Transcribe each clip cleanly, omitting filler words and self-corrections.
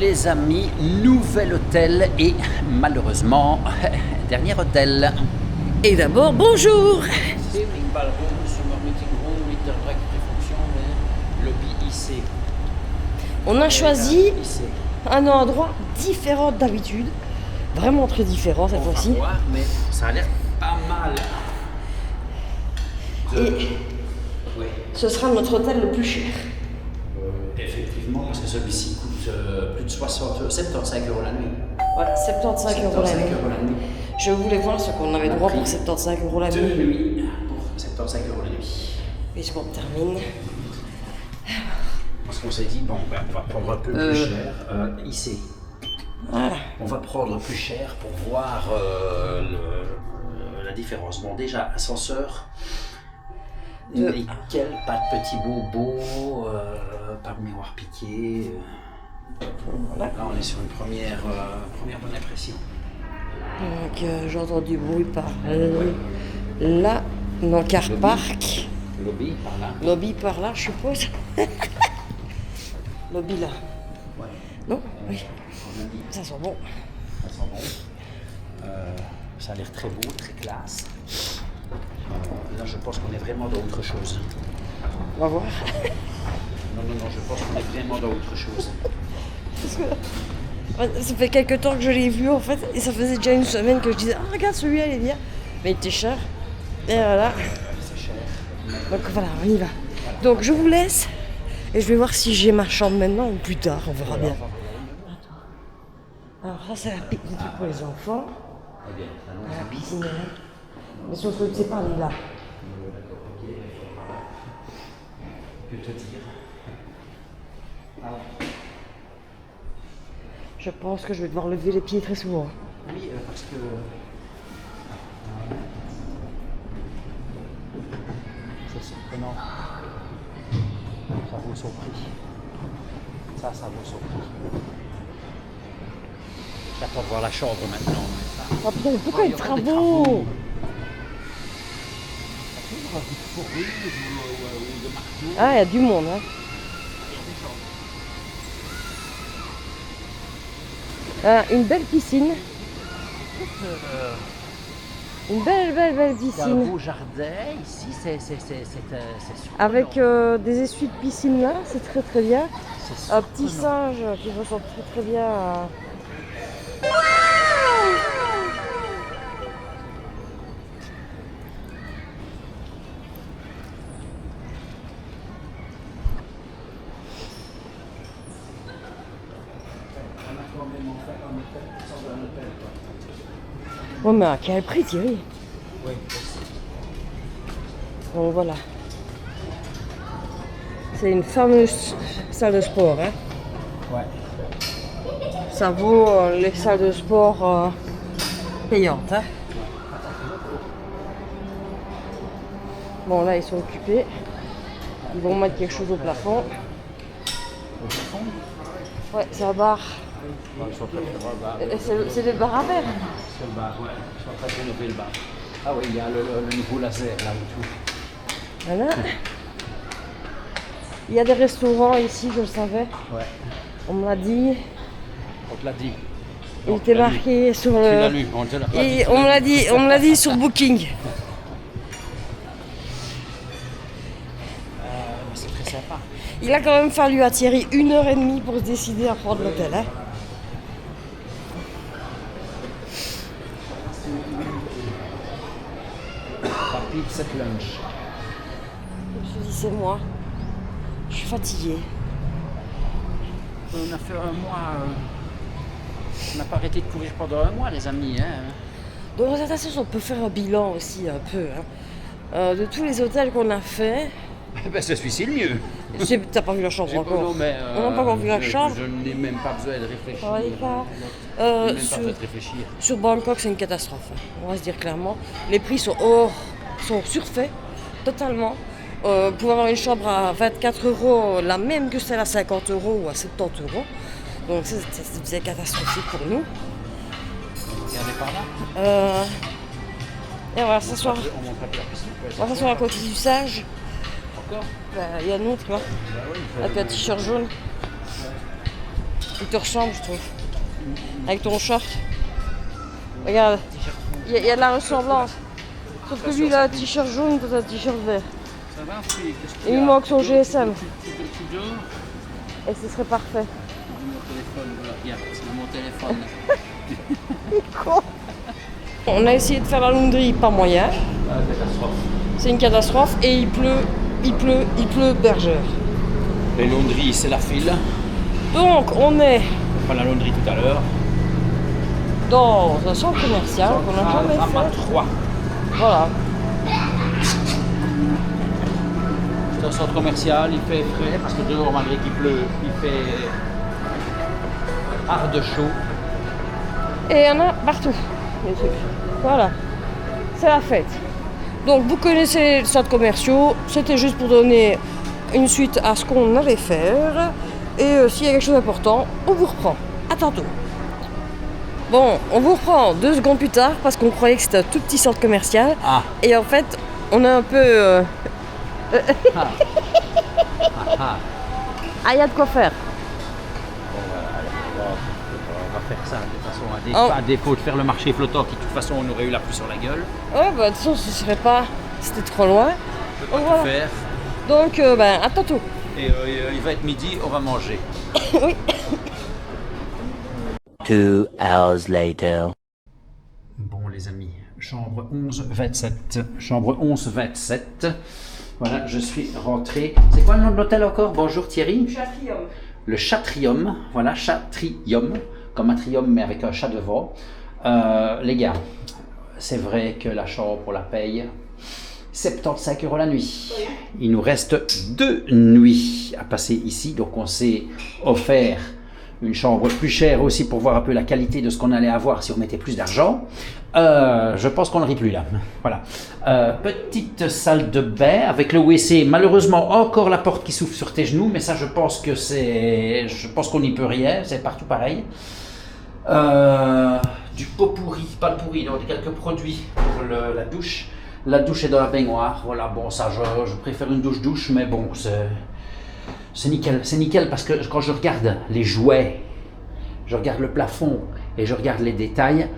les amis, nouvel hôtel et malheureusement, dernier hôtel. Et d'abord, bonjour. Swimming ballroom, summer meeting room, interdrag réflexion, lobby IC. On a choisi IC. un endroit différent d'habitude. Vraiment très différent cette On va fois-ci. voir, mais ça a l'air pas mal. Et Oui. ce sera notre hôtel le plus cher. Effectivement, parce que celui-ci coûte plus de 75 euros la nuit. Voilà, 75 euros la 75 nuit. euros la nuit. Je voulais voir ce qu'on avait droit pour 75 euros la Deux nuit. nuits pour 75 euros la nuit. Puisqu'on termine. Parce qu'on s'est dit, bon, ben, on va prendre un peu plus cher ici. Voilà. On va prendre plus cher pour voir la différence. Bon, déjà, ascenseur. Nickel, pas de petits bobos, pas de miroir piqué. Voilà. Là, on est sur une première bonne impression. Donc j'entends du bruit par là. Dans Car Lobby. Park. Lobby, par là. Lobby par là, je suppose. Lobby là. Ouais. Non? Oui. On a mis, Ça sent bon. ça sent bon. Ça a l'air très beau, très classe. Là, je pense qu'on est vraiment dans autre chose. On va voir. Non, je pense qu'on est vraiment dans autre chose. Ça fait quelques temps que je l'ai vu en fait, et ça faisait déjà une semaine que je disais ah regarde celui-là il est bien, mais il était cher. Et voilà. C'est cher. Donc voilà, on y va. Donc je vous laisse et je vais voir si j'ai ma chambre maintenant ou plus tard, on verra bien. Alors ça c'est la pique-nique pour les enfants. Eh bien, allons-y. La piscine est là. Mais sauf que c'est pas là. Que te dire? Je pense que je vais devoir lever les pieds très souvent. Oui, parce que... C'est surprenant. Ça vaut son prix. Ça vaut son prix. J'attends de voir la chambre maintenant. Mais ça... Oh putain, mais pourquoi il y a des aura des travaux? Il y aura des fourrures ou de marteaux. Ah, il y a du monde, hein. Une belle piscine. Une belle Il y a un piscine. beau jardin ici, c'est surprenant. Avec des essuies de piscine là, c'est très bien. C'est Un petit surprenant. singe qui ressemble très bien à... On a quand même en fait un hôtel qui sort d'un hôtel, quoi. Oh mais à quel prix Thierry? Oui. Donc voilà. C'est une fameuse salle de sport, hein. Ouais. Ça vaut les salles de sport payantes, hein. Bon là ils sont occupés. Ils vont mettre quelque chose au plafond. Au plafond? Ouais, c'est un bar. Ils sont en train de faire un bar. C'est le bar à verre. C'est le bar, ouais. Ils sont en train de rénover le bar. Ah oui, il y a le nouveau laser là et tout. Voilà. Il y a des restaurants ici, je le savais. Ouais. On me l'a dit. On te l'a dit. Il était marqué sur Tu l'as le. lu, on te l'a pas Et dit. on me l'a dit sur Booking. Mais c'est très sympa. Il a quand même fallu à Thierry 1h30 pour se décider à prendre l'hôtel. Hein. Rapide set lunch. Je me suis dit c'est moi. Je suis fatiguée. On a fait un mois. On n'a pas arrêté de courir pendant un mois, les amis. Hein. Donc dans cette sens, on peut faire un bilan aussi un peu. Hein. De tous les hôtels qu'on a fait. Ben, c'est celui-ci le mieux. T'as pas vu la chambre encore? Non, mais, On n'a pas encore vu la chambre. Je n'ai même pas besoin de réfléchir. Ouais, pas. Je n'ai même pas Sur- besoin de réfléchir. Sur Bangkok, c'est une catastrophe. Hein. On va se dire clairement. Les prix sont surfaits, totalement. Pour avoir une chambre à 24 euros, la même que celle à 50 euros ou à 70 euros. Donc c'est catastrophique pour nous. Regardez par là. Et on va s'asseoir, On montre un peu la piscine. on va s'asseoir à côté du sage. Encore? Il y a nous, tu vois, Bah oui, il faut- avec un t-shirt jaune. Il te ressemble, je trouve. Avec ton short. Regarde, il y a de la ressemblance. Sauf que lui, il a un t-shirt jaune, toi, t'as un t-shirt vert. Ça va, Et il manque son GSM. Tu dors? Et ce serait parfait. Mon téléphone, voilà, regarde, c'est mon téléphone. Con. On a essayé de faire la laundrie, pas moyen. C'est une catastrophe et il pleut bergère. Les laundries, c'est la file. Donc on est On fera la laundrie tout à l'heure. dans un centre commercial qu'on n'a jamais fait. 3. Voilà. C'est un centre commercial, il fait frais parce que dehors, malgré qu'il pleut, il fait arde chaud. Et il y en a partout, des trucs. Voilà. C'est la fête. Donc vous connaissez les centres commerciaux, c'était juste pour donner une suite à ce qu'on allait faire. Et s'il y a quelque chose d'important, on vous reprend. À tantôt. Bon, on vous reprend 2 secondes plus tard parce qu'on croyait que c'était un tout petit centre commercial. Ah. Et en fait, on a un peu... Ah, il y a de quoi faire. Bon, voilà, on va faire ça de façon à défaut de faire le marché flottant qui de toute façon on aurait eu la pluie sur la gueule. Ouais, bah de toute façon, ce serait pas... C'était trop loin. On peut pas Voilà. tout faire. Donc, à tantôt. Et il va être midi, on va manger. Oui. 2 hours later. Bon les amis, chambre 11-27. Chambre 11-27. Voilà, je suis rentré. C'est quoi le nom de l'hôtel encore? Bonjour Thierry. Chatrium. Le Chatrium, voilà, Chatrium, comme atrium mais avec un chat devant. Les gars, c'est vrai que la chambre, on la paye 75 € la nuit. Il nous reste 2 nuits à passer ici, donc on s'est offert une chambre plus chère aussi pour voir un peu la qualité de ce qu'on allait avoir si on mettait plus d'argent. Je pense qu'on ne rit plus là. Voilà. Petite salle de bain avec le WC. Malheureusement, encore la porte qui s'ouvre sur tes genoux, mais ça, je pense que c'est... Je pense qu'on n'y peut rien. C'est partout pareil. Du pot pourri, pas le pourri, donc quelques produits pour la douche. La douche est dans la baignoire. Voilà, bon, ça, je préfère une douche, mais bon, c'est nickel parce que quand je regarde les jouets, je regarde le plafond et je regarde les détails,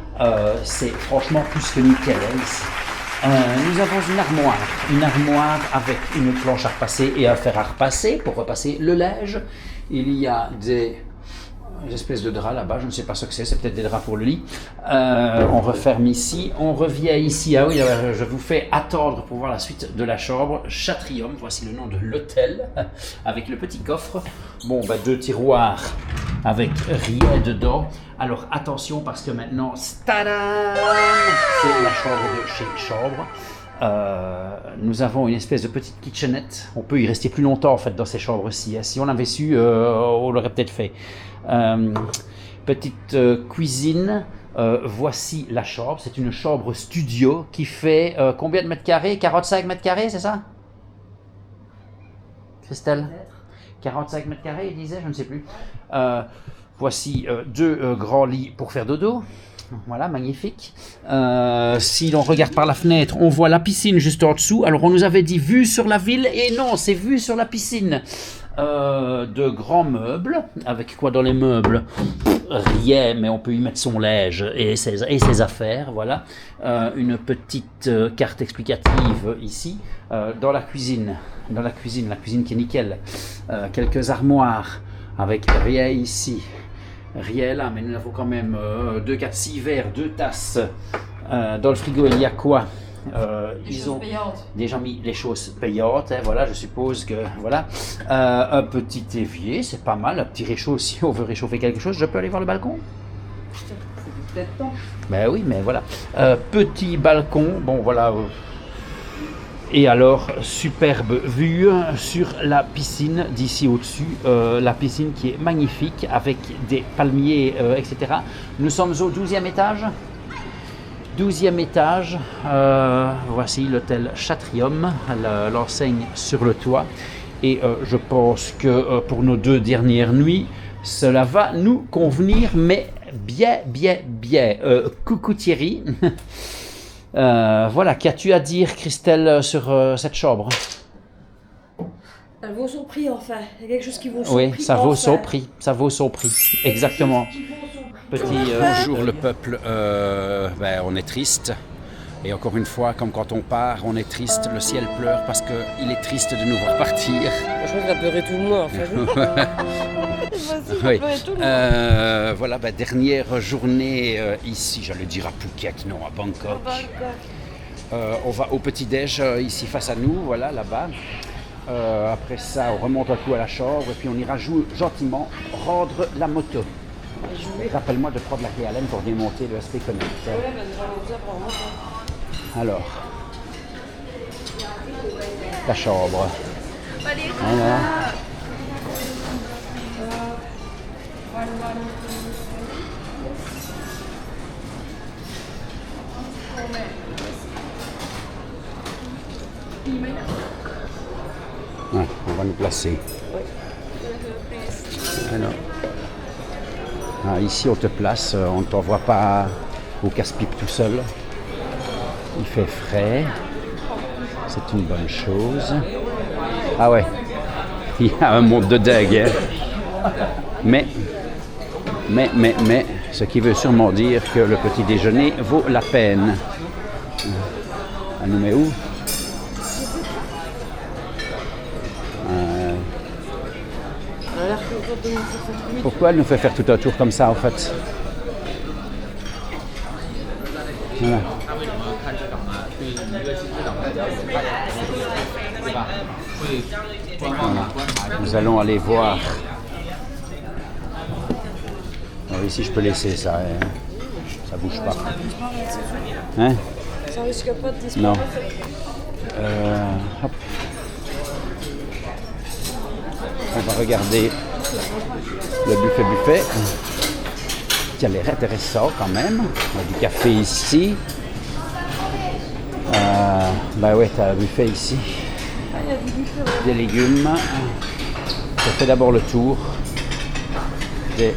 c'est franchement plus que nickel ici. Nous avons une armoire avec une planche à repasser et un fer à repasser pour repasser le linge. Il y a des espèces de draps là-bas, je ne sais pas ce que c'est peut-être des draps pour le lit. On referme ici, on revient ici. Ah oui, je vous fais attendre pour voir la suite de la chambre. Chatrium, voici le nom de l'hôtel, avec le petit coffre. Bon, 2 tiroirs avec rien dedans. Alors attention parce que maintenant, tadam, c'est la chambre de chez Chambre. Nous avons une espèce de petite kitchenette. On peut y rester plus longtemps en fait dans ces chambres-ci. Si on avait su, on l'aurait peut-être fait. Petite cuisine. Voici la chambre. C'est une chambre studio qui fait combien de mètres carrés? 45 mètres carrés, c'est ça, Christelle? 45 mètres carrés, il disait, je ne sais plus. Voici 2 grands lits pour faire dodo. Voilà, magnifique. Si l'on regarde par la fenêtre, on voit la piscine juste en dessous. Alors, on nous avait dit vue sur la ville, et non, c'est vue sur la piscine. De grands meubles. Avec quoi dans les meubles? Rien, mais on peut y mettre son linge et ses affaires. Voilà. Une petite carte explicative ici. Dans la cuisine. La cuisine qui est nickel. Quelques armoires avec rien ici. Rien là, mais nous avons quand même 2 4-6 verres, 2 tasses. Dans le frigo, il y a quoi? Ils ont déjà mis les choses payantes, hein, voilà, je suppose que voilà. Un petit évier, c'est pas mal, un petit réchaud si on veut réchauffer quelque chose. Je peux aller voir le balcon? C'est peut-être temps. Ben oui, mais voilà. Petit balcon, bon voilà. Et alors, superbe vue sur la piscine d'ici au-dessus, la piscine qui est magnifique avec des palmiers, etc. Nous sommes au 12e étage. 12e étage, voici l'hôtel Chatrium, l'enseigne sur le toit. Et je pense que pour nos 2 dernières nuits, cela va nous convenir, mais bien. Coucou Thierry. Voilà, qu'as-tu à dire, Christelle, sur cette chambre? Elle vaut son prix, enfin. Il y a quelque chose qui vaut son Oui, prix. ça vaut enfin. son prix. Ça vaut son prix. Exactement. Petit. Bonjour le peuple, on est triste. Et encore une fois, comme quand on part, on est triste, le ciel pleure parce qu'il est triste de nous voir partir. Je crois qu'il a pleuré tout le monde, en fait. Oui. Voilà, dernière journée ici, j'allais dire à Phuket, non, à Bangkok. On va au petit-déj ici face à nous, voilà, là-bas. Après ça, on remonte un coup à la chambre et puis on ira gentiment rendre la moto. Rappelle-moi de prendre la clé à laine pour démonter le SP Connect. Alors, la chambre. Voilà. Ouais, on va nous placer. Alors. Ah, ici, on te place, on ne t'envoie pas au casse-pipe tout seul. Il fait frais. C'est une bonne chose. Ah ouais, il y a un monde de dingue. Hein. Mais, ce qui veut sûrement dire que le petit déjeuner vaut la peine. Elle nous met où? Pourquoi elle nous fait faire tout un tour comme ça en fait? Voilà. Nous allons aller voir. Alors ici je peux laisser ça, hein. Ça bouge pas. Hein? Ça risque pas de disparaître. Non. Hop. On va regarder le buffet qui a l'air intéressant quand même. On a du café ici. Ouais, tu as un buffet ici. Des légumes. Je fais d'abord le tour des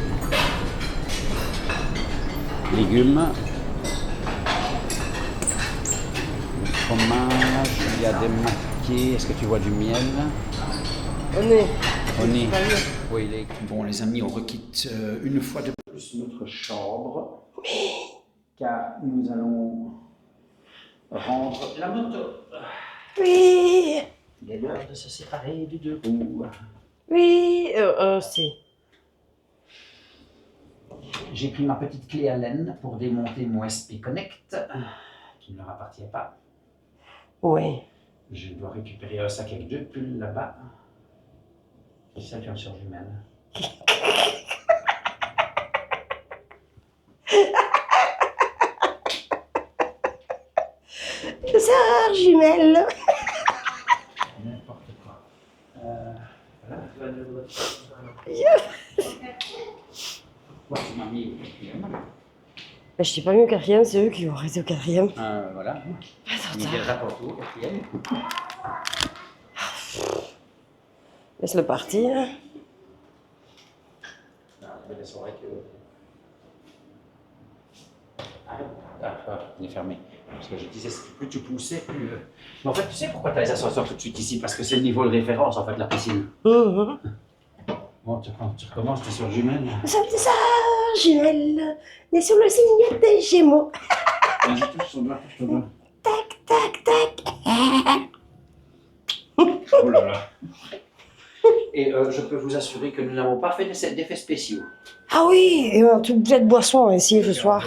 légumes. Du fromage, il y a des maquis. Est-ce que tu vois du miel? On est. Oui, bon, les amis, on requitte une fois de plus notre chambre. Oui. Car nous allons rendre la moto. Oui. Il est l'heure de se séparer du deux roues. Oui. Si. J'ai pris ma petite clé à laine pour démonter mon SP Connect, qui ne leur appartient pas. Oui. Je dois récupérer un sac avec 2 pulls là-bas. C'est ça qui est une sœur jumelle. Sœur jumelle. N'importe quoi. Voilà, tu vas dire pourquoi tu m'as mis au quatrième? Ben, je t'ai pas mis au quatrième, c'est eux qui ont arrêté au quatrième. Voilà. Nickel rapporte au quatrième. Laisse-le partir. C'est vrai que... il est fermé. Parce que je disais, plus tu poussais, plus... Mais en fait, tu sais pourquoi tu as les ascenseurs tout de suite ici? Parce que c'est le niveau de référence, en fait, de la piscine. Bon, tu recommences, tu es sur jumelle. Nous sommes des sœurs jumelles, nées sur le signe des Gémeaux. Vas-y, touche ton doigt, touche ton doigt. Tac, tac, tac. Oh là là. Et je peux vous assurer que nous n'avons pas fait d'effets spéciaux. Ah oui, et un tout bouteille de boisson ici ce soir.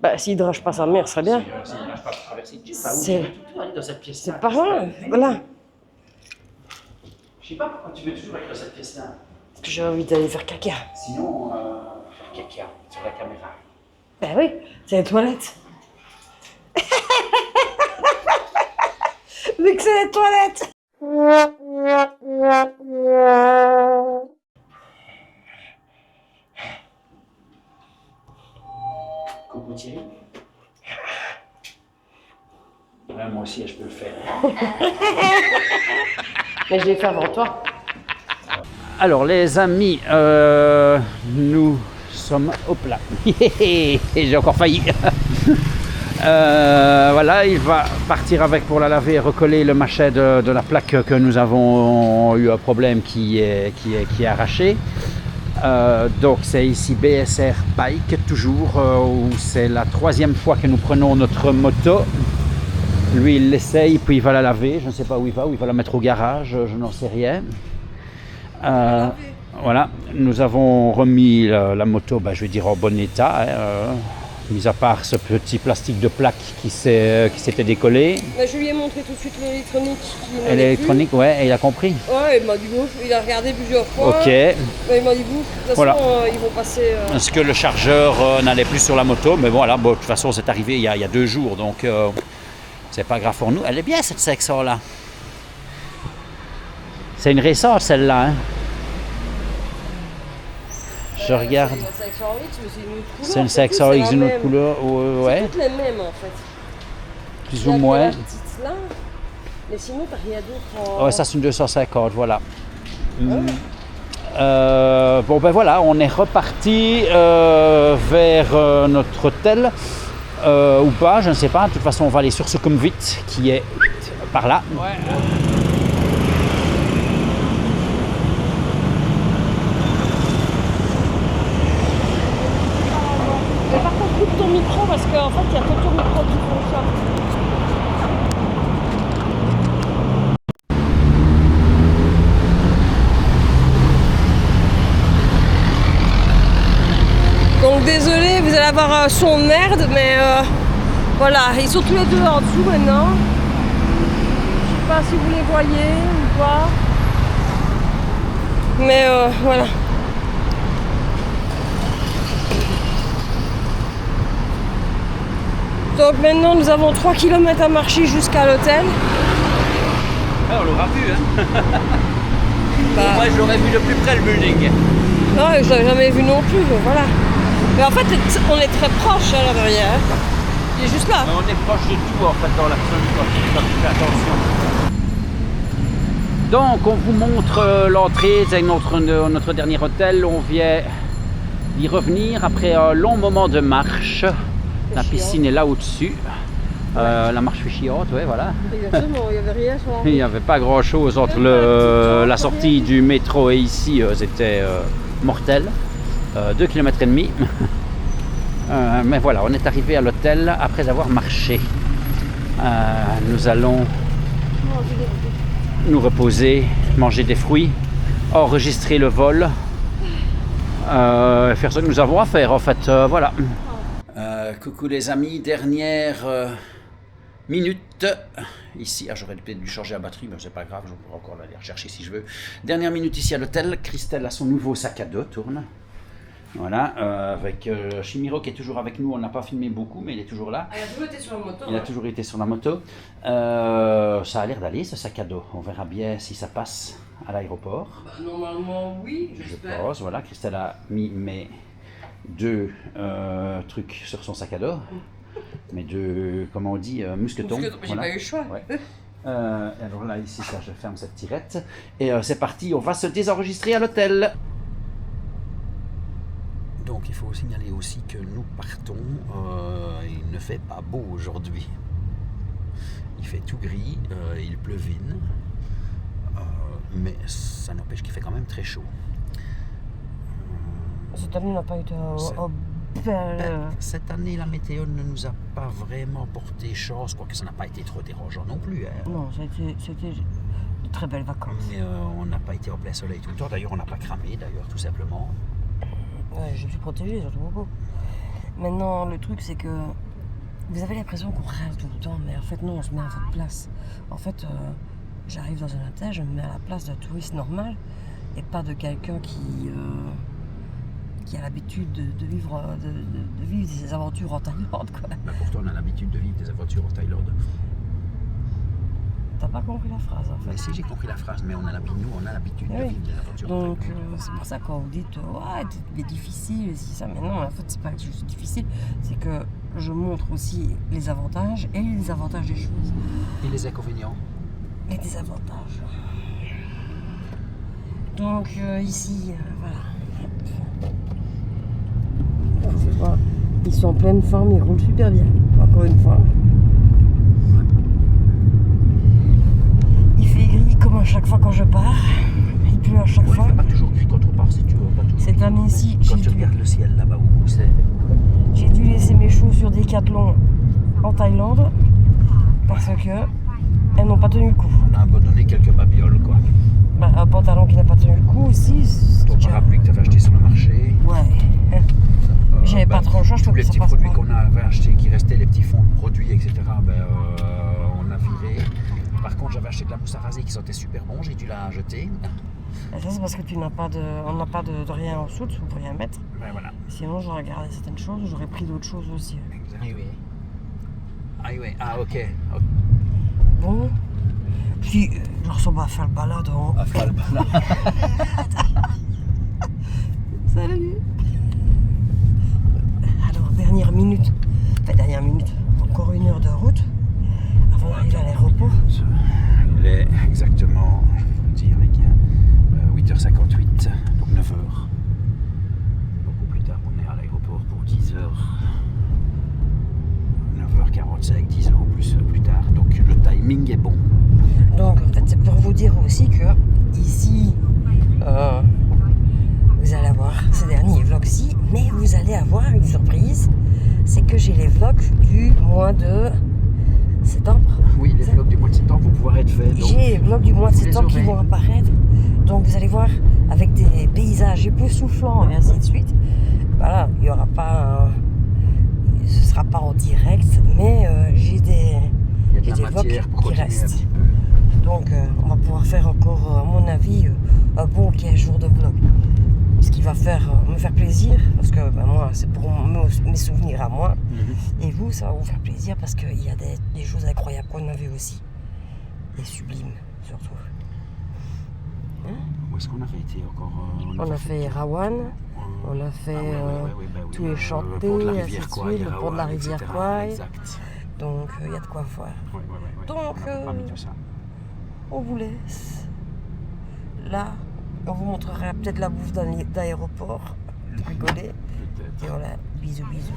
Bah, s'il ne drache pas sa mère, ce serait bien. C'est pas loin, voilà. Je sais pas pourquoi tu veux toujours être dans cette pièce-là. Parce que j'ai envie d'aller faire caca. Sinon, faire caca sur la caméra. Ben oui, c'est les toilettes. Vu que c'est les toilettes. Coucou Thierry. Ouais, moi aussi, je peux le faire. Mais je l'ai fait avant toi. Alors les amis, nous sommes... Hop là. J'ai encore failli. Voilà, il va partir avec pour la laver et recoller le machet de la plaque que nous avons eu un problème qui est arraché. Donc c'est ici BSR Bike toujours, où c'est la 3e fois que nous prenons notre moto. Lui il l'essaye, puis il va la laver, je ne sais pas où il va la mettre au garage, je n'en sais rien. Voilà, nous avons remis la moto, je vais dire en bon état, mis à part ce petit plastique de plaque qui s'était décollé. Je lui ai montré tout de suite l'électronique. L'électronique, ouais, et il a compris. Ouais, il m'a dit bouf, il a regardé plusieurs fois. Ok. Il m'a dit bouf, de toute façon, ils vont passer. Parce que le chargeur n'allait plus sur la moto, mais voilà, de toute façon c'est arrivé il y a 2 jours, donc c'est pas grave pour nous. Elle est bien cette section là. C'est une récente celle-là, hein. Je regarde. C'est une 500X d'une autre couleur. Ouais. C'est toutes les mêmes en fait. Plus ou moins. La petite là, mais sinon t'as rien d'autre. Ouais, ça c'est une 250, voilà. Bon ben voilà, on est reparti vers notre hôtel. Ou pas, je ne sais pas. De toute façon, on va aller sur Sukhumvit qui est par là. Ouais. Ton micro parce qu'en fait il y a ton micro qui fonctionne. Donc désolé, vous allez avoir un son de merde, mais voilà, ils sont tous les deux en dessous maintenant. Je sais pas si vous les voyez ou pas. Mais voilà. Donc maintenant nous avons 3 km à marcher jusqu'à l'hôtel. Ah, on l'aura vu, hein. Moi je l'aurais vu de plus près le building. Non, je l'avais jamais vu non plus, mais voilà. Mais en fait on est très proche là derrière. Il est juste là. Mais on est proche de tout en fait dans l'absolu quand tu fais attention. Donc on vous montre l'entrée, c'est notre dernier hôtel. On vient d'y revenir après un long moment de marche. La piscine est là au-dessus. La marche fut chiante, ouais, voilà. Exactement, il n'y avait rien sur il n'y avait pas grand-chose entre la sortie du métro et ici, c'était mortel. 2,5 km. Mais voilà, on est arrivé à l'hôtel après avoir marché. Nous allons nous reposer, manger des fruits, enregistrer le vol, faire ce que nous avons à faire en fait, voilà. Coucou les amis, dernière minute ici. J'aurais peut-être dû changer la batterie, mais c'est pas grave, je pourrais encore aller rechercher si je veux. Dernière minute ici à l'hôtel. Christelle a son nouveau sac à dos, tourne. Voilà, avec Chimiro qui est toujours avec nous. On n'a pas filmé beaucoup, mais il est toujours là. Il a toujours été sur la moto. Il a toujours été sur la moto. Ça a l'air d'aller ce sac à dos. On verra bien si ça passe à l'aéroport. Normalement, oui, j'espère. Je pense, voilà, Christelle a mis mes 2 trucs sur son sac à dos. Mes 2, comment on dit, mousquetons. J'ai voilà. pas eu le choix. Ouais. Alors là, ici, ça, je ferme cette tirette. Et c'est parti, on va se désenregistrer à l'hôtel. Donc, il faut signaler aussi que nous partons. Il ne fait pas beau aujourd'hui. Il fait tout gris, il pleuvine. Mais ça n'empêche qu'il fait quand même très chaud. Cette année n'a pas été cette année, la météo ne nous a pas vraiment porté chance, quoique ça n'a pas été trop dérangeant non plus. Hein. Non, c'était de très belles vacances. Mais on n'a pas été en plein soleil tout le temps. D'ailleurs, on n'a pas cramé, tout simplement. Ouais, je me suis protégée, surtout beaucoup. Maintenant, le truc, c'est que vous avez l'impression qu'on râle tout le temps, mais en fait, non, on se met à votre place. En fait, j'arrive dans un hôtel, je me mets à la place d'un touriste normal et pas de quelqu'un qui a l'habitude de vivre des aventures en Thaïlande, quoi. Bah pourtant, on a l'habitude de vivre des aventures en Thaïlande. T'as pas compris la phrase, en fait. Mais si, j'ai compris la phrase, mais nous, on a l'habitude de vivre des aventures en Thaïlande. Donc, c'est pour ça quand vous dites ouais, c'est difficile, c'est ça. Mais non, en fait, c'est pas juste difficile, c'est que je montre aussi les avantages et les désavantages des choses. Et les inconvénients? Les désavantages. Donc, ici, voilà. On fait voir. Ils sont en pleine forme, ils roulent super bien, encore une fois. Il fait gris comme à chaque fois quand je pars. Il pleut à chaque fois. Il fait pas toujours gris quand on part, si tu veux. Pas toujours. Cette année-ci, Quand tu regardes le ciel là-bas où c'est. j'ai dû laisser mes chaussures Décathlon en Thaïlande parce que elles n'ont pas tenu le coup. On a abandonné quelques babioles, quoi. Bah, un pantalon qui n'a pas tenu le coup aussi. Ton parapluie que tu avais acheté sur le marché. Ouais. J'avais pas trop le choix, je Tous peux les que ça petits passe produits pas. qu'on avait achetés, qui restaient, les petits fonds de produits, etc., on a viré. Par contre, j'avais acheté de la mousse à raser qui sentait super bon, j'ai dû la jeter. Et ça, c'est parce que tu n'as pas de, on n'a pas de rien en dessous, tu peux rien mettre. Ben voilà. Sinon, j'aurais gardé certaines choses, j'aurais pris d'autres choses aussi. Ah oui, ah ok. Bon, puis je ressemble à faire le balade en... À faire le balade. Salut. Alors, dernière minute, encore 1 heure de route avant d'arriver à l'aéroport. Il est exactement, je vais vous le dire les gars, 8h58, donc 9h. Beaucoup plus tard, on est à l'aéroport pour 10h. 9h45, 10 euros plus tard. Donc le timing est bon. Donc, en fait, c'est pour vous dire aussi que ici, vous allez avoir ces derniers vlogs-ci, mais vous allez avoir une surprise, c'est que j'ai les vlogs du mois de septembre. Oui, les vlogs du mois de septembre vont pouvoir être faits. J'ai les vlogs du mois de vous les septembre qui aurez. vont apparaître. Donc vous allez voir avec des paysages époustouflants et ainsi de suite. Voilà, il y aura pas, ce sera pas en direct, mais j'ai des vlogs qui restent. Donc on va pouvoir faire encore, à mon avis, un bon 15 jours de vlog. Ce qui va me faire plaisir, parce que ben, moi, c'est pour mes souvenirs à moi. Et vous, ça va vous faire plaisir parce qu'il y a des choses incroyables qu'on a vues aussi. Et sublimes, surtout. Où est-ce qu'on avait été encore On a fait Rawan, on a fait tous les chantés, ainsi de suite, le pont de la rivière Kwai. Exact. Donc il y a de quoi voir. Donc, on a pas mis tout ça. On vous laisse. Là, on vous montrera peut-être la bouffe d'aéroport. Rigoler. Peut-être. Et voilà, bisous, bisous.